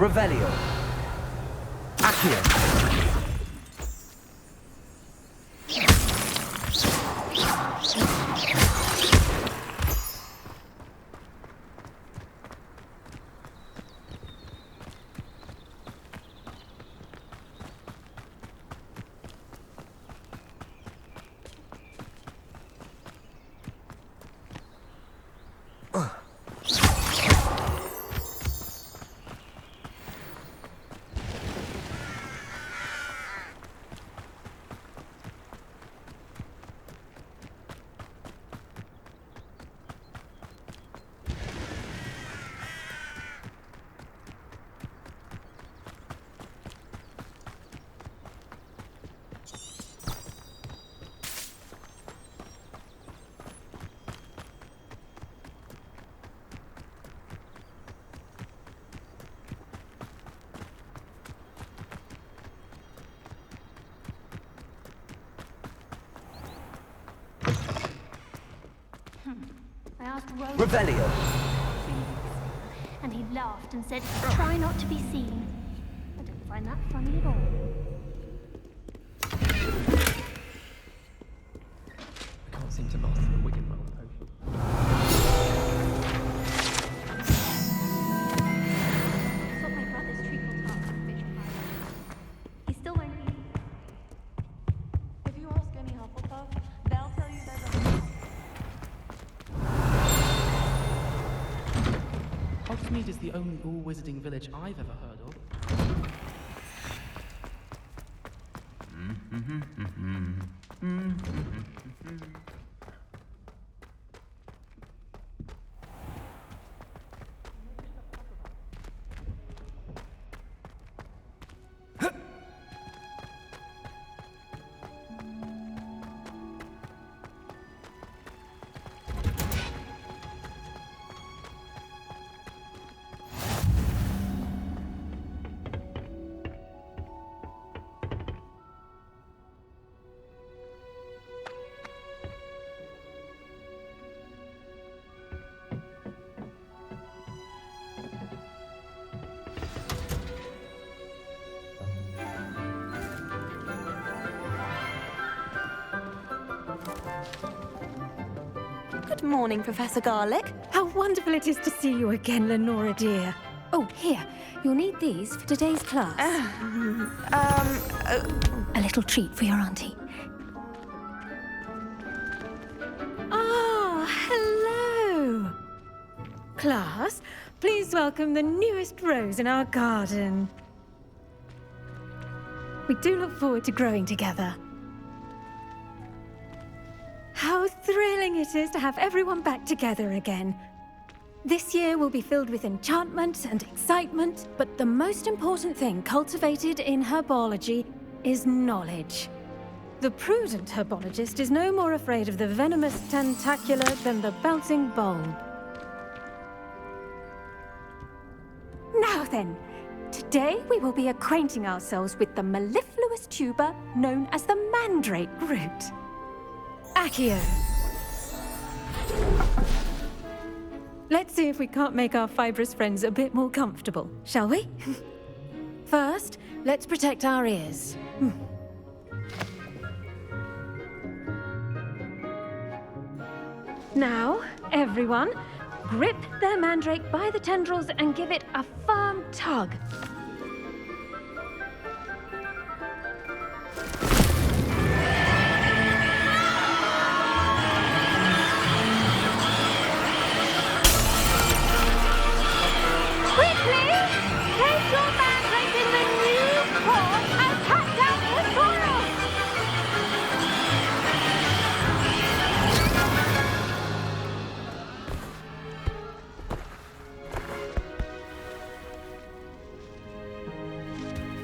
Revelio. Accio. I asked Rose, Revelio. and he laughed and said, "Try not to be seen." I don't find that funny at all. I can't seem to master the wicked roll potion. That's what my brother's treacle tart from fish pie. He still won't be. If you ask any Hufflepuff, they'll tell you there's a... Hogsmeade is the only all-wizarding village I've ever heard of. Good morning, Professor Garlick. How wonderful it is to see you again, Lenora dear. Oh, here. You'll need these for today's class. A little treat for your auntie. Ah, hello. Class, please welcome the newest rose in our garden. We do look forward to growing together. How thrilling it is to have everyone back together again. This year will be filled with enchantment and excitement, but the most important thing cultivated in herbology is knowledge. The prudent herbologist is no more afraid of the venomous tentacula than the bouncing bulb. Now then, today we will be acquainting ourselves with the mellifluous tuber known as the mandrake root. Accio. Let's see if we can't make our fibrous friends a bit more comfortable, shall we? First, let's protect our ears. Now, everyone, grip their mandrake by the tendrils and give it a firm tug.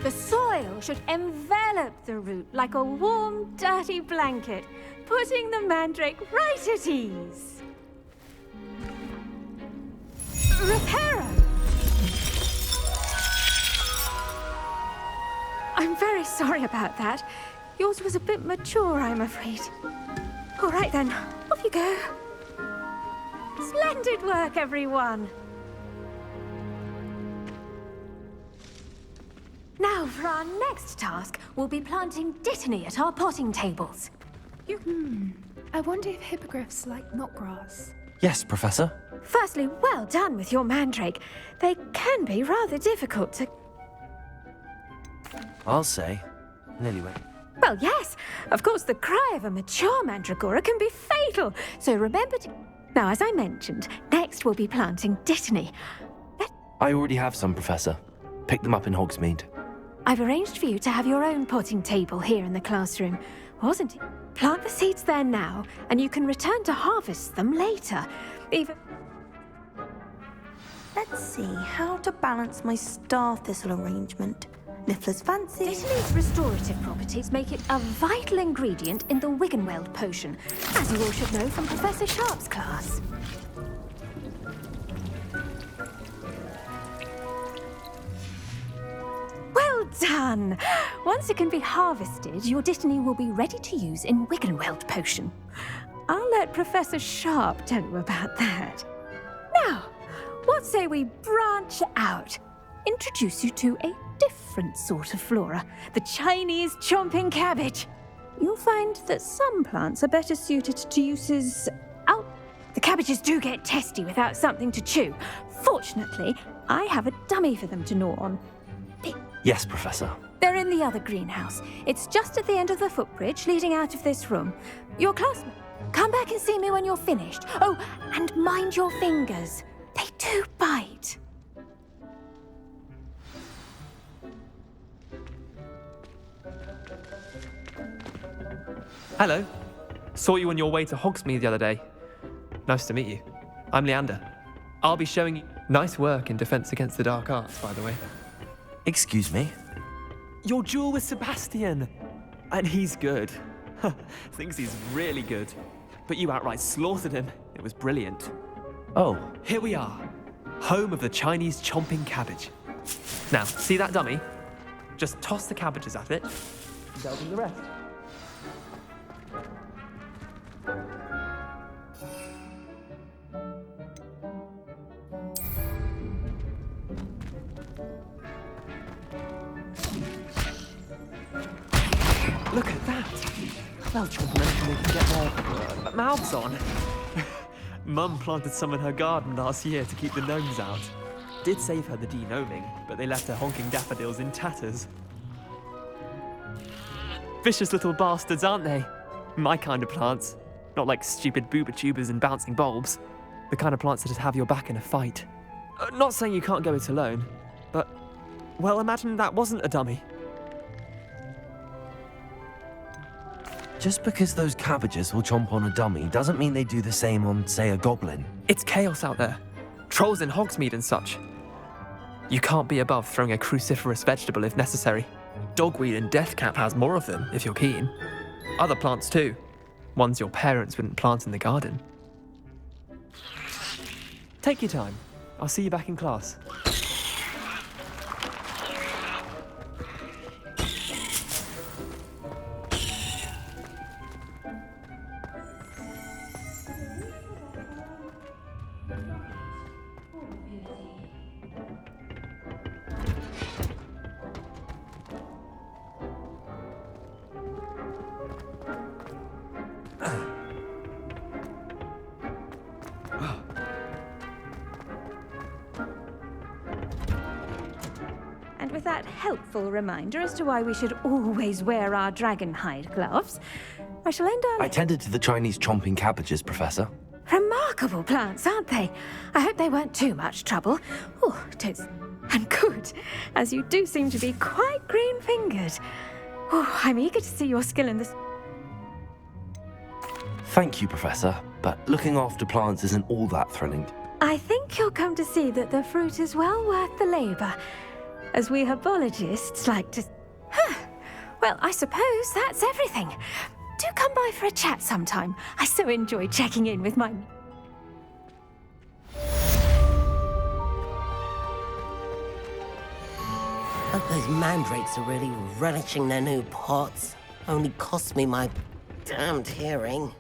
The soil should envelop the root like a warm, dirty blanket, putting the mandrake right at ease. Reparo! I'm very sorry about that. Yours was a bit mature, I'm afraid. All right then, off you go. Splendid work, everyone. Now, for our next task, we'll be planting dittany at our potting tables. I wonder if hippogriffs like knotgrass. Yes, Professor. Firstly, well done with your mandrake. They can be rather difficult to... I'll say. Nearly went. Well, yes. Of course, the cry of a mature mandragora can be fatal. So remember to... Now, as I mentioned, next we'll be planting dittany. I already have some, Professor. Picked them up in Hogsmeade. I've arranged for you to have your own potting table here in the classroom, wasn't it? Plant the seeds there now, and you can return to harvest them later. Even... Let's see how to balance my star thistle arrangement. Niffler's fancy. Dittany's restorative properties make it a vital ingredient in the Wiggenweld potion, as you all should know from Professor Sharp's class. Well done! Once it can be harvested, your dittany will be ready to use in Wiggenweld potion. I'll let Professor Sharp tell you about that. Now, what say we branch out? Introduce you to a different sort of flora, the Chinese chomping cabbage. You'll find that some plants are better suited to uses out. The cabbages do get testy without something to chew. Fortunately, I have a dummy for them to gnaw on. Yes, Professor. They're in the other greenhouse. It's just at the end of the footbridge leading out of this room. Your classmate, come back and see me when you're finished. Oh, and mind your fingers. They do bite. Hello. Saw you on your way to Hogsmeade the other day. Nice to meet you. I'm Leander. I'll be showing you nice work in Defense Against the Dark Arts, by the way. Excuse me? Your duel with Sebastian. And he's good. Thinks he's really good. But you outright slaughtered him. It was brilliant. Oh, Here we are. Home of the Chinese chomping cabbage. Now, see that dummy? Just toss the cabbages at it. And delve in the rest. Look at that! They'll chomp on anything they can get their mouths on. Mum planted some in her garden last year to keep the gnomes out. Did save her the de-gnoming, but they left her honking daffodils in tatters. Vicious little bastards, aren't they? My kind of plants. Not like stupid booba tubers and bouncing bulbs. The kind of plants that just have your back in a fight. Not saying you can't go it alone, but... well, imagine that wasn't a dummy. just because those cabbages will chomp on a dummy doesn't mean they do the same on, say, a goblin. It's chaos out there. Trolls in Hogsmeade and such. You can't be above throwing a cruciferous vegetable if necessary. Dogweed and deathcap has more of them, if you're keen. Other plants too. Ones your parents wouldn't plant in the garden. Take your time. I'll see you back in class. And with that helpful reminder as to why we should always wear our dragon hide gloves, I shall end our... I tended to the Chinese chomping cabbages, Professor. Remarkable plants, aren't they? I hope they weren't too much trouble. Oh, totes. And good, as you do seem to be quite green-fingered. Oh, I'm eager to see your skill in this... Thank you, Professor, but looking after plants isn't all that thrilling. I think you'll come to see that the fruit is well worth the labour, as we herbologists like to... Well, I suppose that's everything. Do come by for a chat sometime. I so enjoy checking in with my... Hope those mandrakes are really relishing their new pots. Only cost me my damned hearing.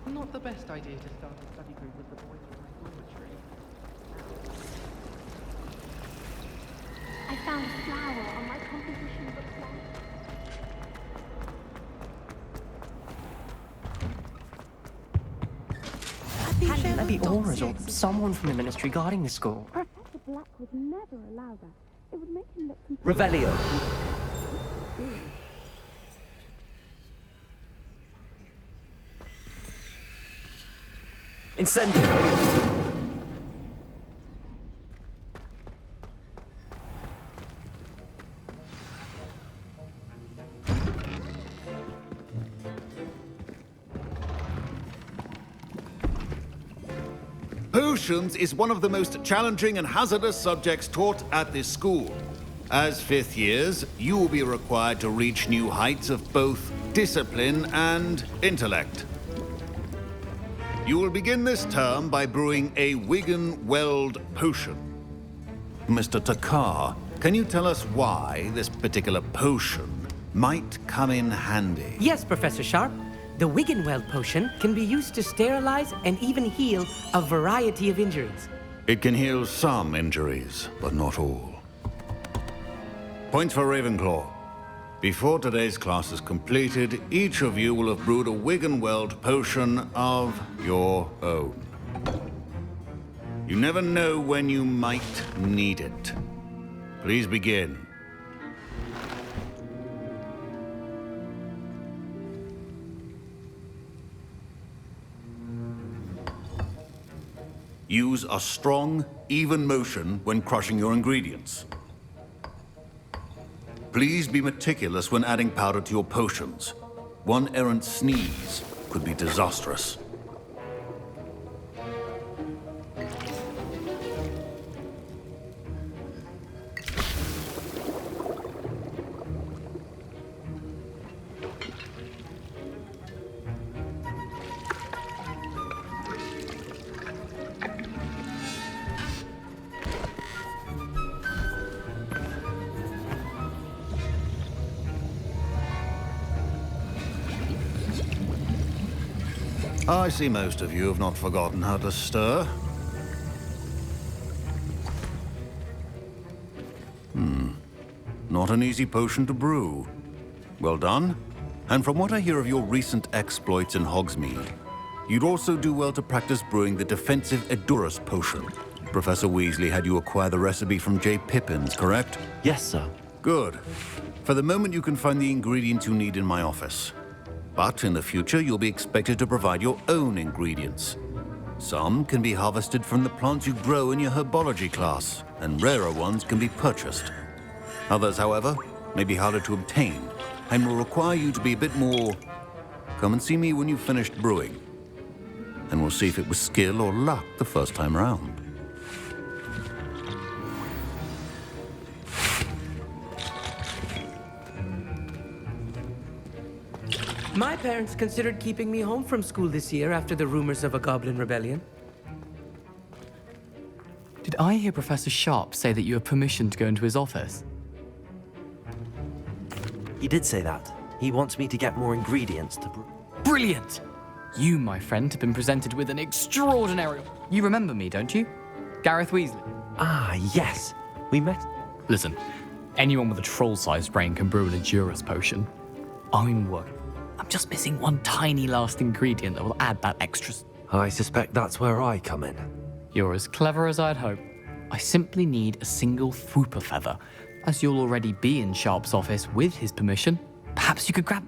Not the best idea to start a study group with the boys from my dormitory. I found a flower on my composition book bag. Maybe Aura's or someone from the ministry guarding the school. Professor Black would never allow that. It would make him look completely... Revelio. Incendio. Potions is one of the most challenging and hazardous subjects taught at this school. As fifth years, you will be required to reach new heights of both discipline and intellect. You will begin this term by brewing a Wigan-Weld potion. Mr. Takar, can you tell us why this particular potion might come in handy? Yes, Professor Sharp. The Wigan-Weld potion can be used to sterilize and even heal a variety of injuries. It can heal some injuries, but not all. Points for Ravenclaw. Before today's class is completed, each of you will have brewed a Wigan-Weld potion of your own. You never know when you might need it. Please begin. Use a strong, even motion when crushing your ingredients. Please be meticulous when adding powder to your potions. One errant sneeze could be disastrous. I see most of you have not forgotten how to stir. Not an easy potion to brew. Well done. And from what I hear of your recent exploits in Hogsmeade, you'd also do well to practice brewing the defensive Edurus potion. Professor Weasley had you acquire the recipe from J. Pippins, correct? Yes, sir. Good. For the moment, you can find the ingredients you need in my office. But in the future, you'll be expected to provide your own ingredients. Some can be harvested from the plants you grow in your herbology class, and rarer ones can be purchased. Others, however, may be harder to obtain, and will require you to be a bit more... Come and see me when you've finished brewing, and we'll see if it was skill or luck the first time round. My parents considered keeping me home from school this year after the rumors of a goblin rebellion. Did I hear Professor Sharp say that you have permission to go into his office? He did say that. He wants me to get more ingredients to brew. Brilliant! You, my friend, have been presented with an extraordinary... You remember me, don't you? Gareth Weasley. Ah, yes. We met... Listen, anyone with a troll-sized brain can brew an Edurus potion. I'm working. I'm just missing one tiny last ingredient that will add that extra... I suspect that's where I come in. You're as clever as I'd hope. I simply need a single Fwooper feather. As you'll already be in Sharp's office with his permission, perhaps you could grab...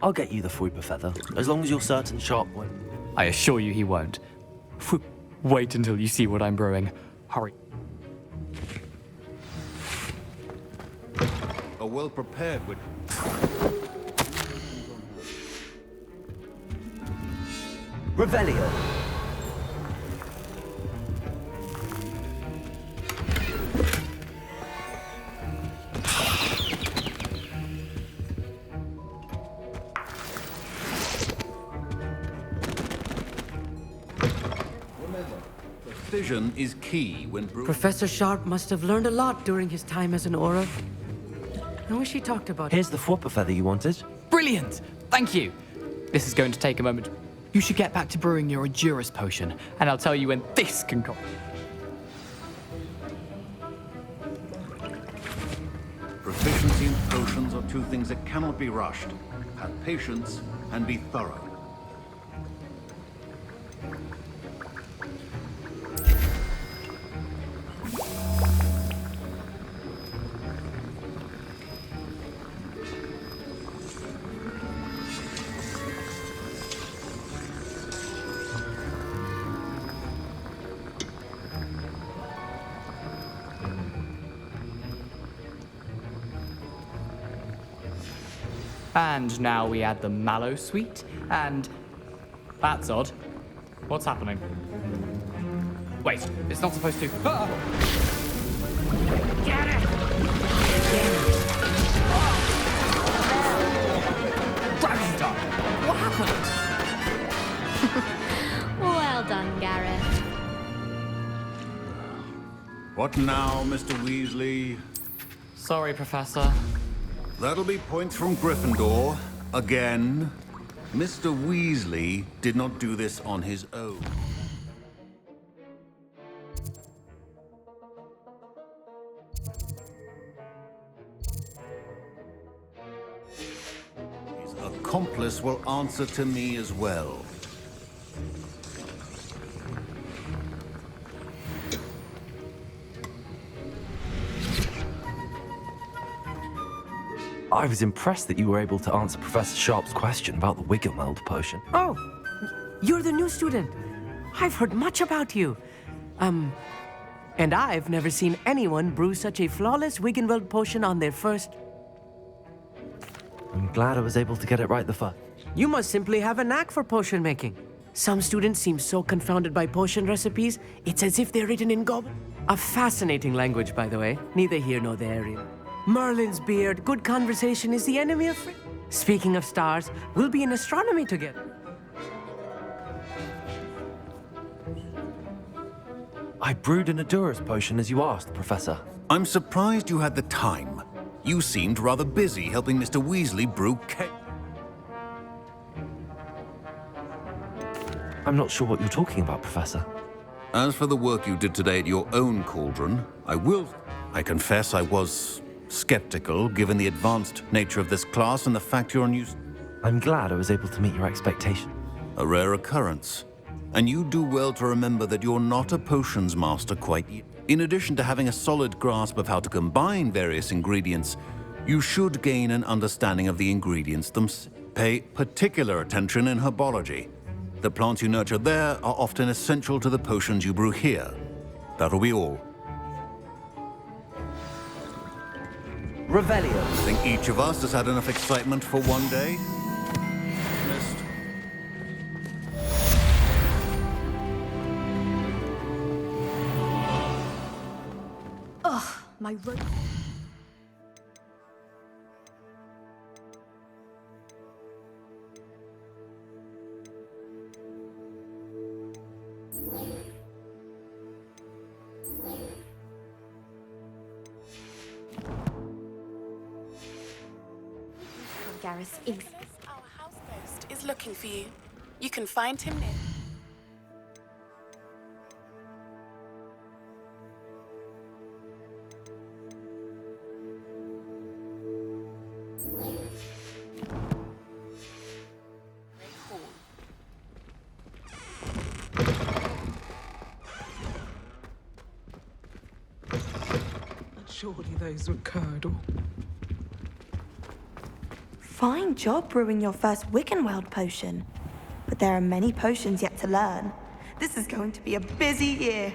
I'll get you the Fwooper feather, as long as you're certain Sharp won't. I assure you he won't. Wait until you see what I'm brewing. Hurry. A well-prepared would... Revelio. Precision is key when brewing. Professor Sharp must have learned a lot during his time as an Aura. I wish he talked about it. Here's the Fwopper feather you wanted. Brilliant! Thank you. This is going to take a moment. You should get back to brewing your Endurus potion, and I'll tell you when this can come. Proficiency in potions are two things that cannot be rushed. Have patience and be thorough. And now we add the mallow sweet, and... That's odd. What's happening? Wait, it's not supposed to... Ah! Get it! Gravity done! What happened? Well done, Gareth. What now, Mr. Weasley? Sorry, Professor. That'll be points from Gryffindor. Again. Mr. Weasley did not do this on his own. His accomplice will answer to me as well. I was impressed that you were able to answer Professor Sharp's question about the Wiggenweld potion. Oh, you're the new student. I've heard much about you. And I've never seen anyone brew such a flawless Wiggenweld potion on their first... I'm glad I was able to get it right the first. You must simply have a knack for potion making. Some students seem so confounded by potion recipes, it's as if they're written in goblin. A fascinating language, by the way. Neither here nor there. Merlin's beard, good conversation is the enemy of... Speaking of stars, we'll be in astronomy together. I brewed an Endurus potion as you asked, Professor. I'm surprised you had the time. You seemed rather busy helping Mr. Weasley brew cake. I'm not sure what you're talking about, Professor. As for the work you did today at your own cauldron, I confess I was skeptical, given the advanced nature of this class and the fact you're unused. I'm glad I was able to meet your expectation. A rare occurrence. And you do well to remember that you're not a potions master quite yet. In addition to having a solid grasp of how to combine various ingredients, you should gain an understanding of the ingredients themselves. Pay particular attention in herbology. The plants you nurture there are often essential to the potions you brew here. That'll be all. Revelio. I think each of us has had enough excitement for one day. Missed. Ugh, my rope. Gareth is. Our house ghost is looking for you. You can find him near. Surely those were curdle. Fine job brewing your first Wiggenweld potion. But there are many potions yet to learn. This is going to be a busy year.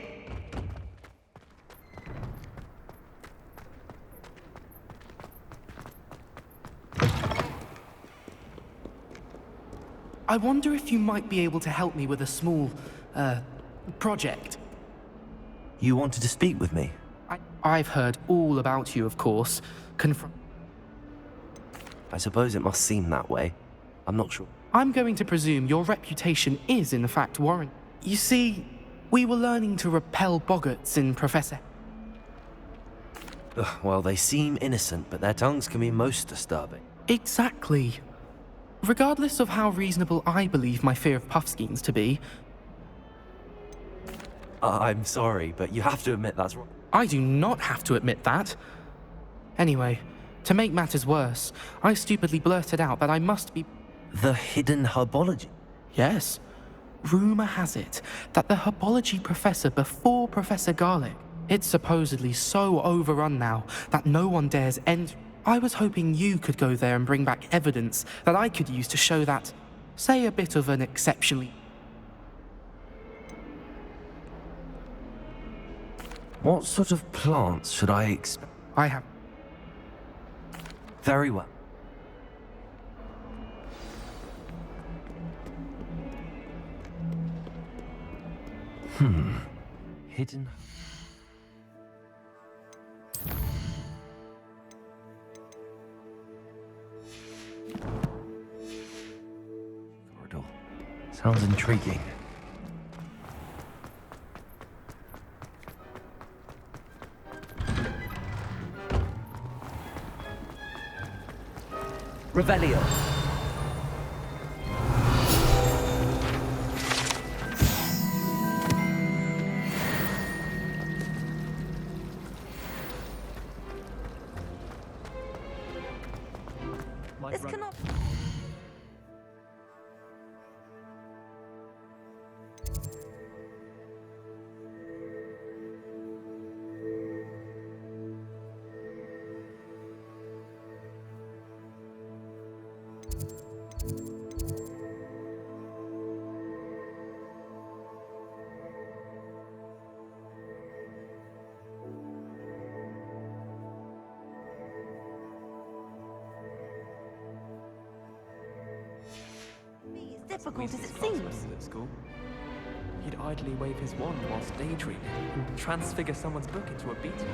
I wonder if you might be able to help me with a small, project. You wanted to speak with me? I've heard all about you, of course. I suppose it must seem that way. I'm not sure. I'm going to presume your reputation is in fact warranted. You see, we were learning to repel boggarts in Professor... Ugh, well, they seem innocent, but their tongues can be most disturbing. Exactly. Regardless of how reasonable I believe my fear of Puffskeins to be... I'm sorry, but you have to admit that's wrong. I do not have to admit that. Anyway, to make matters worse, I stupidly blurted out that I must be... The hidden herbology? Yes. Rumor has it that the herbology professor before Professor Garlic, it's supposedly so overrun now that no one dares enter. I was hoping you could go there and bring back evidence that I could use to show that, say, a bit of an exceptionally... What sort of plants should I expect? I have... Very well. Hidden... Corridor. Sounds intriguing. Revelio. This cannot... difficult as it seems. At school. He'd idly wave his wand whilst daydreaming and transfigure someone's book into a beetle.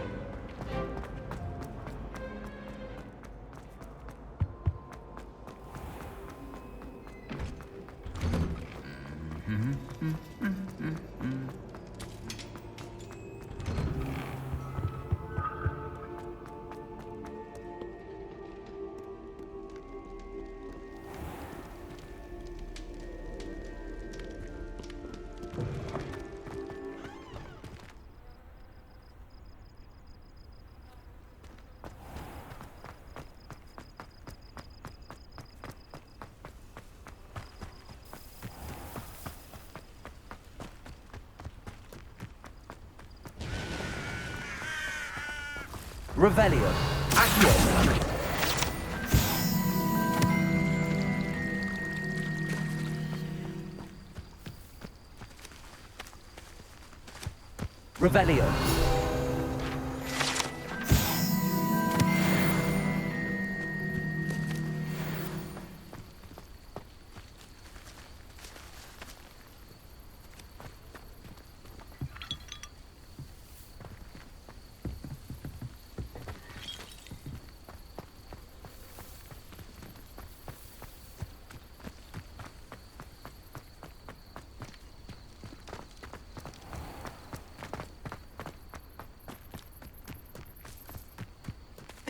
Revelio. Accio. Revelio.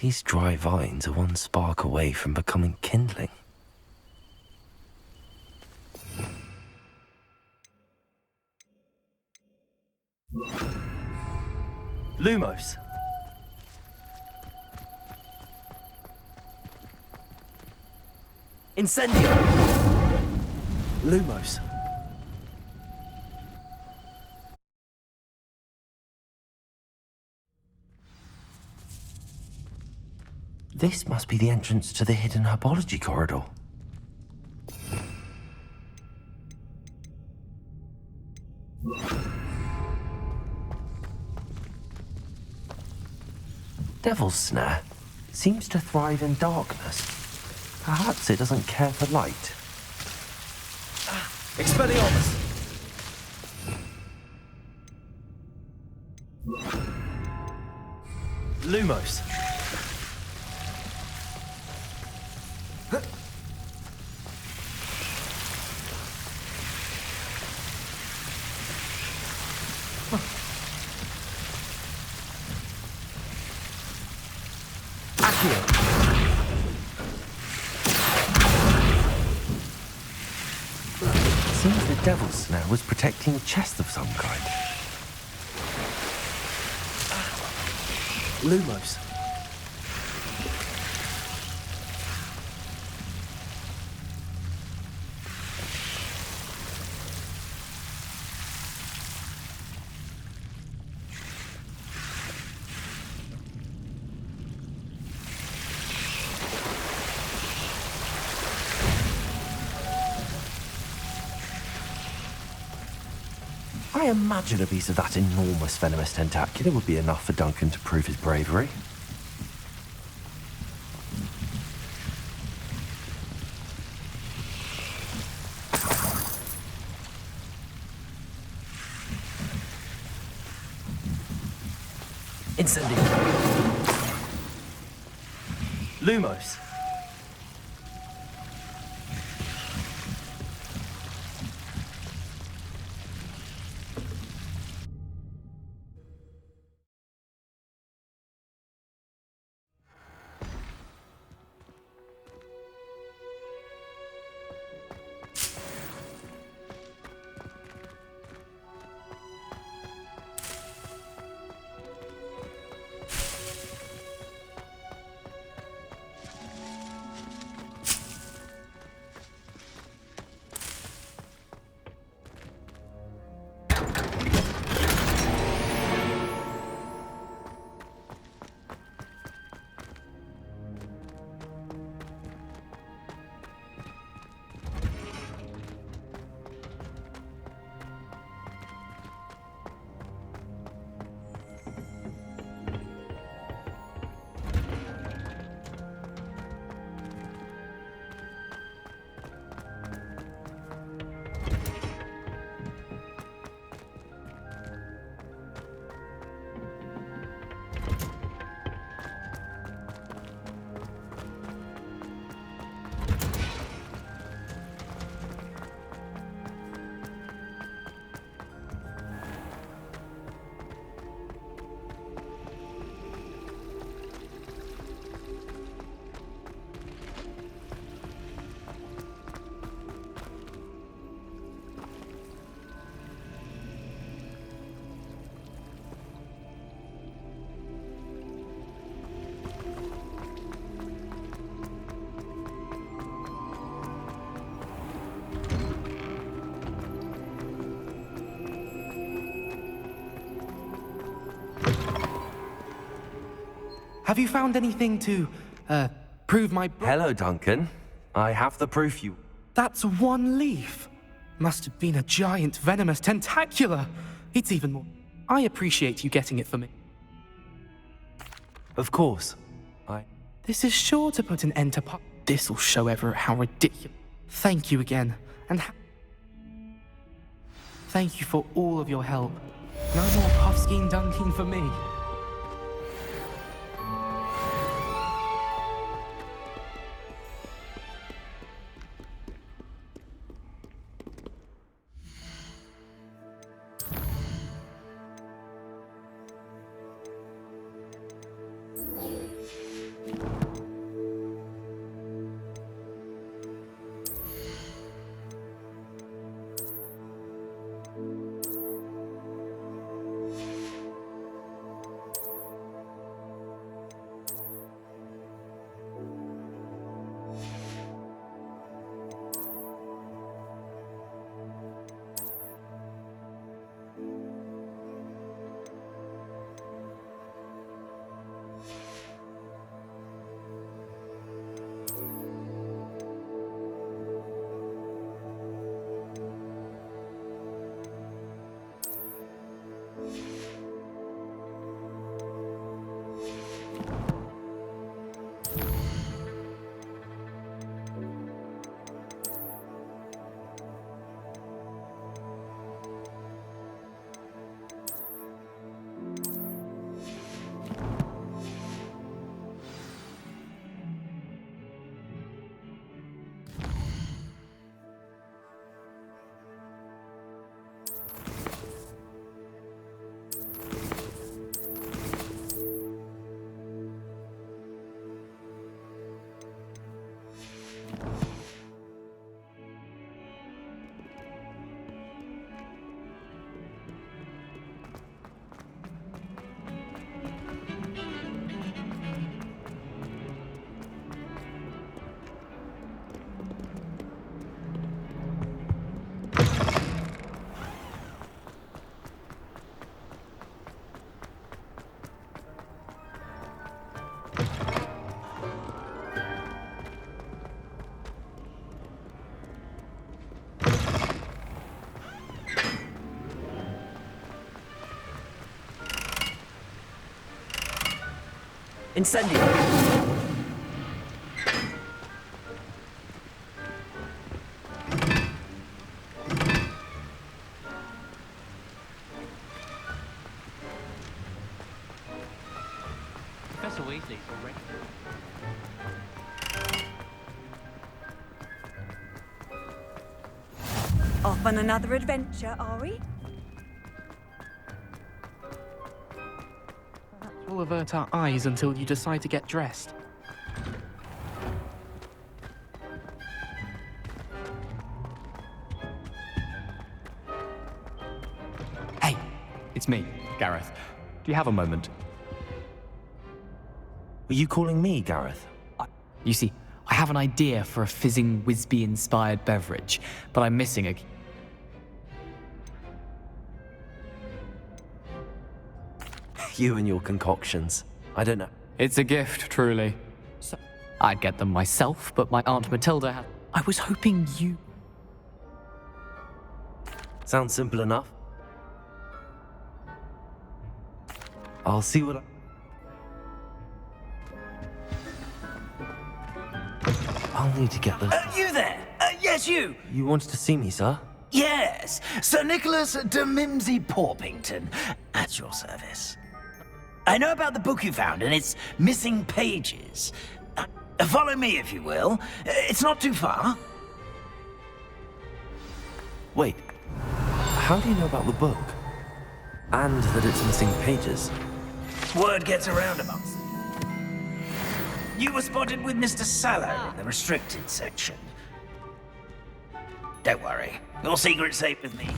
These dry vines are one spark away from becoming kindling. Lumos. Incendio. Lumos. This must be the entrance to the hidden herbology corridor. Devil's Snare seems to thrive in darkness. Perhaps it doesn't care for light. Expelliarmus! Lumos. Seems the devil's snare was protecting a chest of some kind. Lumos. I imagine a piece of that enormous venomous tentacular would be enough for Duncan to prove his bravery. Incendio. Lumos. Have you found anything to, prove my... Hello, Duncan. I have the proof you... That's one leaf. Must have been a giant venomous tentacula. It's even more... I appreciate you getting it for me. Of course. This is sure to put an end to This'll show Everett how ridiculous... Thank you again, and thank you for all of your help. No more puffskein dunking for me. Incendio! Professor Weasley's already. Off on another adventure, are we? We'll avert our eyes until you decide to get dressed. Hey, it's me, Gareth. Do you have a moment? Were you calling me, Gareth? You see, I have an idea for a fizzing Whizbee-inspired beverage, but I'm missing a... You and your concoctions. I don't know. It's a gift, truly. So, I'd get them myself, but my Aunt Matilda had... I was hoping you... Sounds simple enough. I'll see what I'll need to get those... You there! Yes, you! You wanted to see me, sir? Yes, Sir Nicholas de Mimsy Porpington, at your service. I know about the book you found and its missing pages. Follow me, if you will. It's not too far. Wait, how do you know about the book? And that it's missing pages? Word gets around amongst them. You were spotted with Mr. Sallow in the restricted section. Don't worry, your secret's safe with me.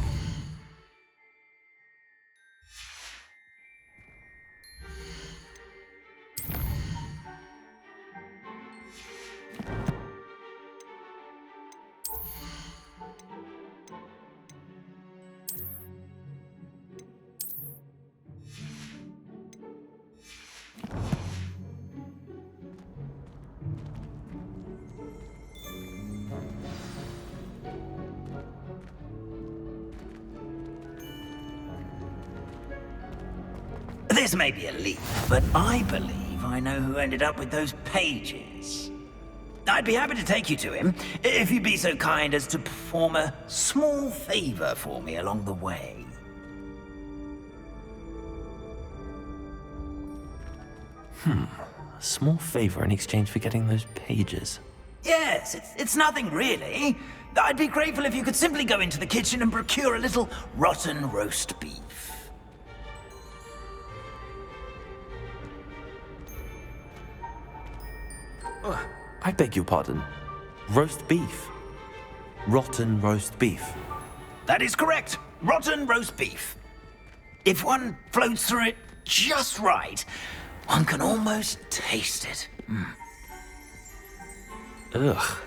This may be a leap, but I believe I know who ended up with those pages. I'd be happy to take you to him, if you'd be so kind as to perform a small favor for me along the way. A small favor in exchange for getting those pages. Yes, it's nothing really. I'd be grateful if you could simply go into the kitchen and procure a little rotten roast beef. I beg your pardon. Roast beef. Rotten roast beef. That is correct. Rotten roast beef. If one floats through it just right, one can almost taste it. Ugh.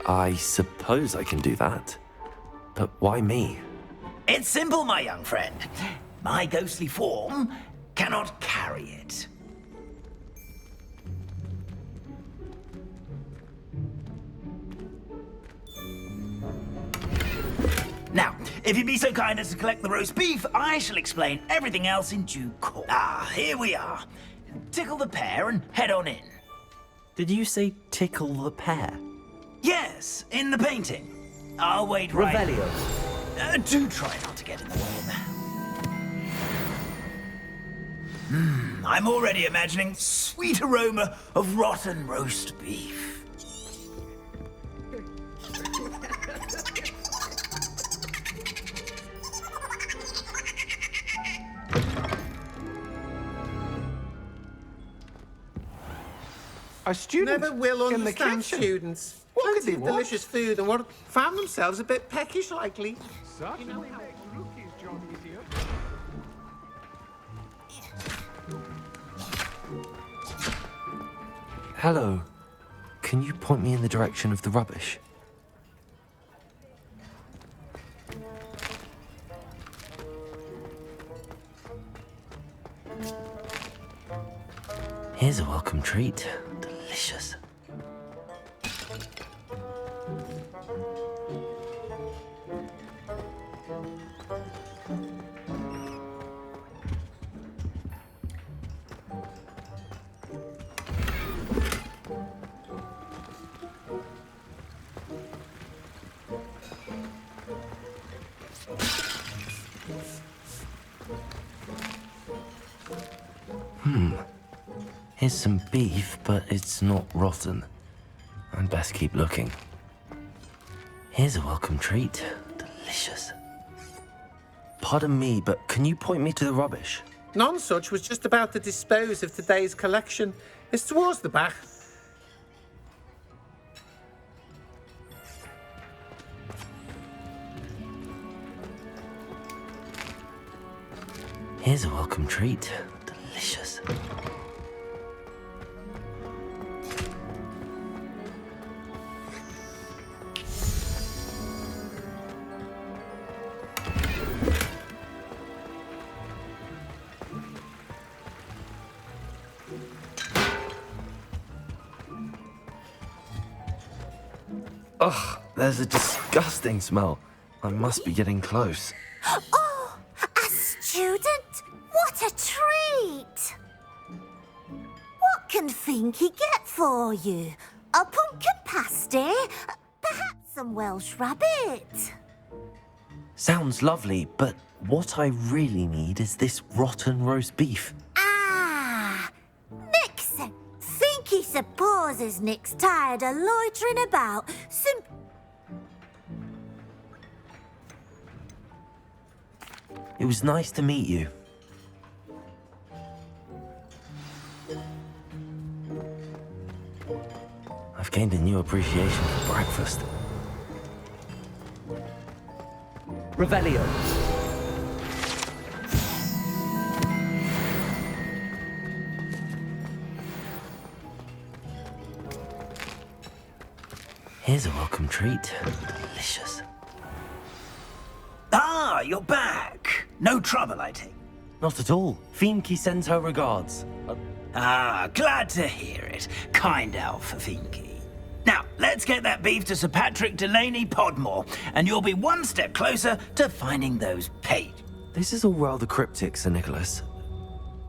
I suppose I can do that. But why me? It's simple, my young friend. My ghostly form cannot carry it. Now, if you'd be so kind as to collect the roast beef, I shall explain everything else in due course. Ah, here we are. Tickle the pear and head on in. Did you say tickle the pear? Yes, in the painting. I'll wait right... Revelio. Do try not to get in the way of that. I'm already imagining sweet aroma of rotten roast beef. A student Never will in the understand kitchen. students. What could Plenty they of want? delicious food and found themselves a bit peckish likely. You know how Rookie's job is here. Hello. Can you point me in the direction of the rubbish? Here's a welcome treat. Delicious. Here's some beef, but it's not rotten. I'd best keep looking. Here's a welcome treat. Delicious. Pardon me, but can you point me to the rubbish? Nonsuch was just about to dispose of today's collection. It's towards the back. Here's a welcome treat. Delicious. Ugh, there's a disgusting smell. I must be getting close. Oh, a student? What a treat! What can Finky get for you? A pumpkin pasty? Perhaps some Welsh rabbit? Sounds lovely, but what I really need is this rotten roast beef. Ah, Nixon. Finky supposes Nick's tired of loitering about. It was nice to meet you. I've gained a new appreciation for breakfast. Revelio. Here's a welcome treat. Delicious. Ah, you're back. No trouble, I take. Not at all. Finky sends her regards. Ah, glad to hear it. Kind elf for Finky. Now, let's get that beef to Sir Patrick Delaney Podmore, and you'll be one step closer to finding those pages. This is all rather cryptic, Sir Nicholas.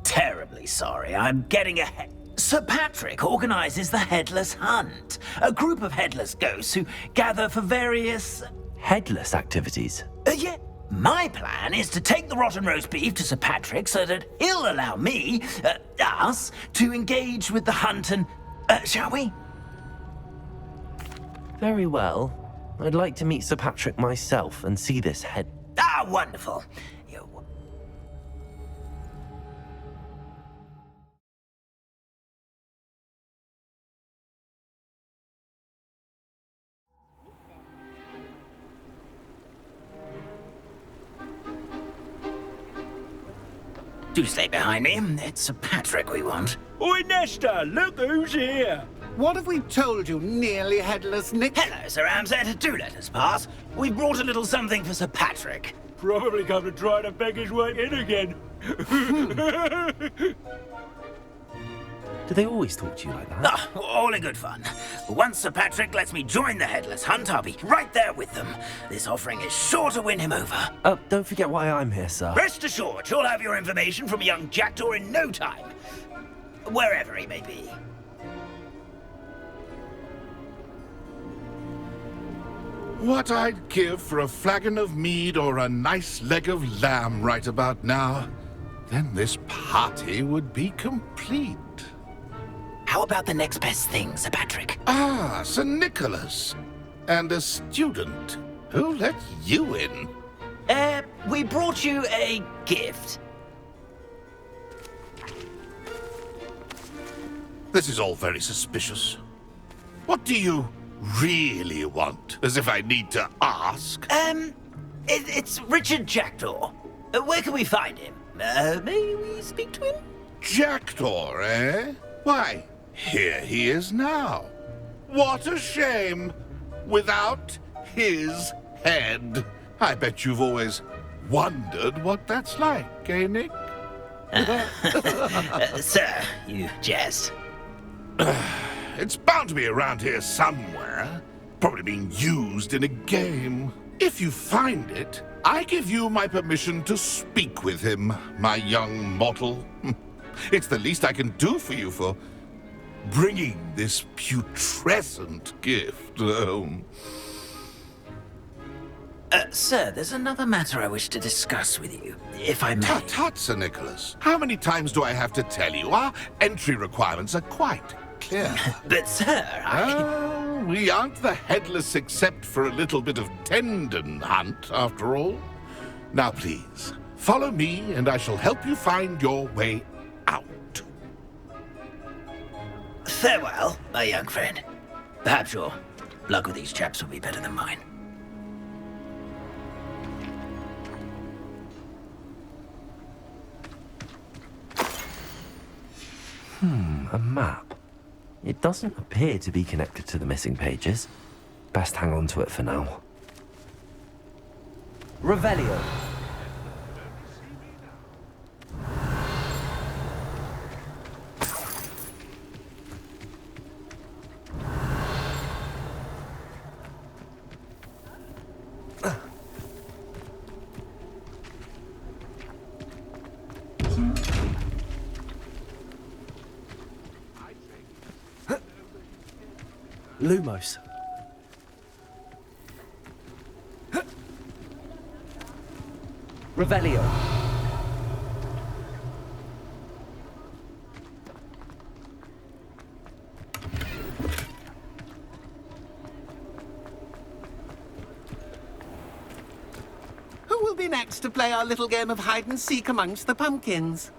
Terribly sorry, I'm getting ahead. Sir Patrick organises the Headless Hunt, a group of headless ghosts who gather for various... Headless activities? Yeah. My plan is to take the rotten roast beef to Sir Patrick so that he'll allow me, us, to engage with the hunt and... shall we? Very well. I'd like to meet Sir Patrick myself and see this head... Ah, wonderful. Do stay behind me. It's Sir Patrick we want. Oi, Nesta, look who's here. What have we told you, nearly headless Nick? Hello, Sir Ramsett. Do let us pass. We brought a little something for Sir Patrick. Probably come to try to beg his way in again. Do they always talk to you like that? Ah, all in good fun. Once Sir Patrick lets me join the Headless Hunt, I'll be right there with them. This offering is sure to win him over. Don't forget why I'm here, sir. Rest assured, you'll have your information from a young jackdaw in no time. Wherever he may be. What I'd give for a flagon of mead or a nice leg of lamb right about now. Then this party would be complete. How about the next best thing, Sir Patrick? Ah, Sir Nicholas. And a student. Who let you in? We brought you a gift. This is all very suspicious. What do you really want? As if I need to ask. It's Richard Jackdaw. Where can we find him? May we speak to him? Jackdaw, eh? Why, here he is now. What a shame. Without his head. I bet you've always wondered what that's like, eh, Nick? Sir, you jest. It's bound to be around here somewhere. Probably being used in a game. If you find it, I give you my permission to speak with him, my young mortal. It's the least I can do for you for bringing this putrescent gift home. Sir, there's another matter I wish to discuss with you, if I may. Tut, tut, Sir Nicholas. How many times do I have to tell you? Our entry requirements are quite clear. But, sir, we aren't the headless except for a little bit of tendon hunt, after all. Now, please, follow me, and I shall help you find your way out. Farewell, my young friend. Perhaps your luck with these chaps will be better than mine. A map. It doesn't appear to be connected to the missing pages. Best hang on to it for now. Revelio. Lumos. Revelio. Who will be next to play our little game of hide and seek amongst the pumpkins?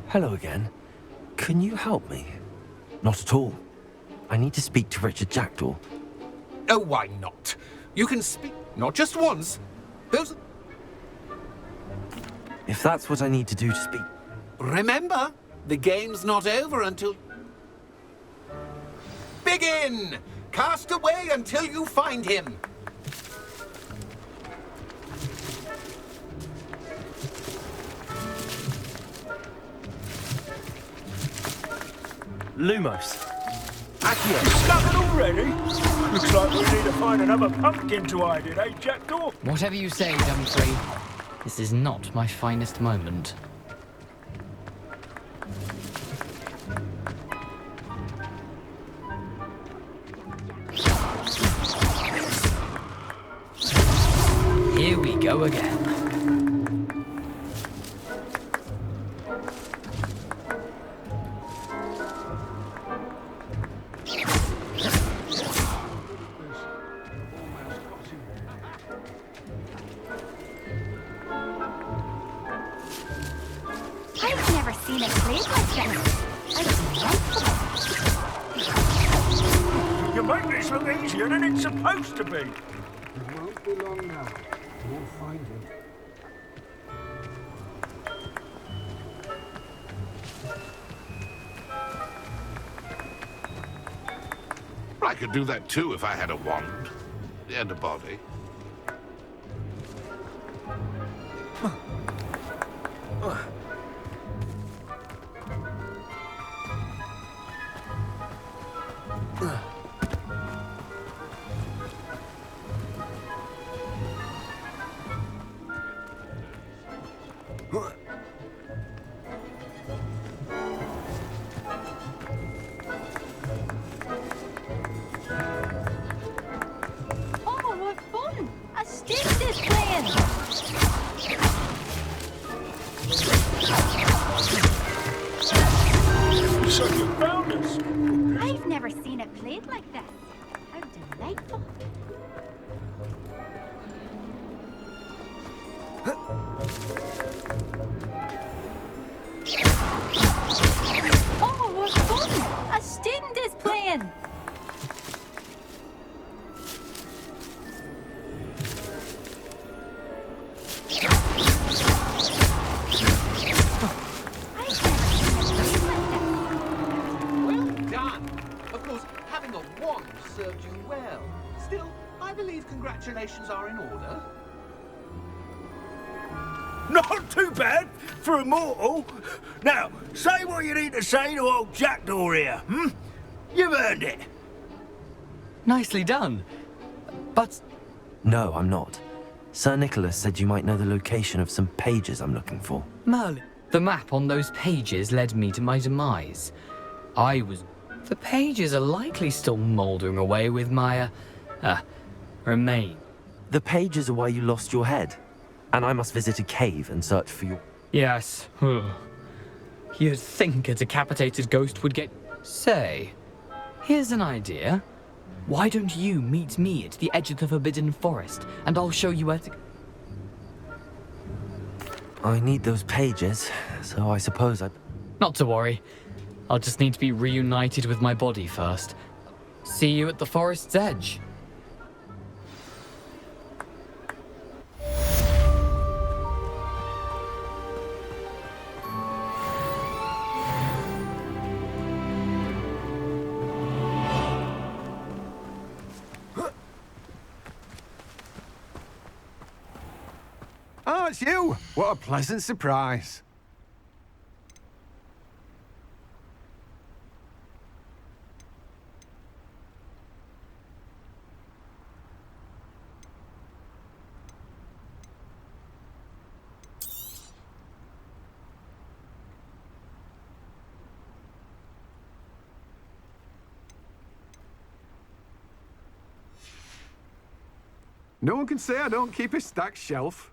Hello again. Can you help me? Not at all. I need to speak to Richard Jackdaw. Oh, why not? You can speak not just once. Those... If that's what I need to do to speak... Remember, the game's not over until... Begin! Cast away until you find him. Lumos. Accio. Discovered already? Looks like we need to find another pumpkin to hide in, eh, Jackdaw? Whatever you say, Dumfrey. This is not my finest moment. Here we go again. I've never seen it played like this. You make this look easier than it's supposed to be. It won't be long now. We'll find him. I could do that too if I had a wand and a body. Oh, what fun! A stick is playing! So you found us. I've never seen it played like this. How delightful. Oh, what fun! A student is playing! Well done. Of course, having a wand served you well. Still, I believe congratulations are in order. Not too bad for a mortal. Now, say what you need to say to old Jackdaw here, hmm? You've earned it. Nicely done. But... No, I'm not. Sir Nicholas said you might know the location of some pages I'm looking for. Merlin, the map on those pages led me to my demise. The pages are likely still mouldering away with my, Remain. The pages are why you lost your head. And I must visit a cave and search for your... Yes. You'd think a decapitated ghost would get... Say, here's an idea. Why don't you meet me at the edge of the Forbidden Forest, and I'll show you where to... I need those pages, so I suppose I... Not to worry. I'll just need to be reunited with my body first. See you at the forest's edge. Oh, it's you! What a pleasant surprise. No one can say I don't keep a stacked shelf.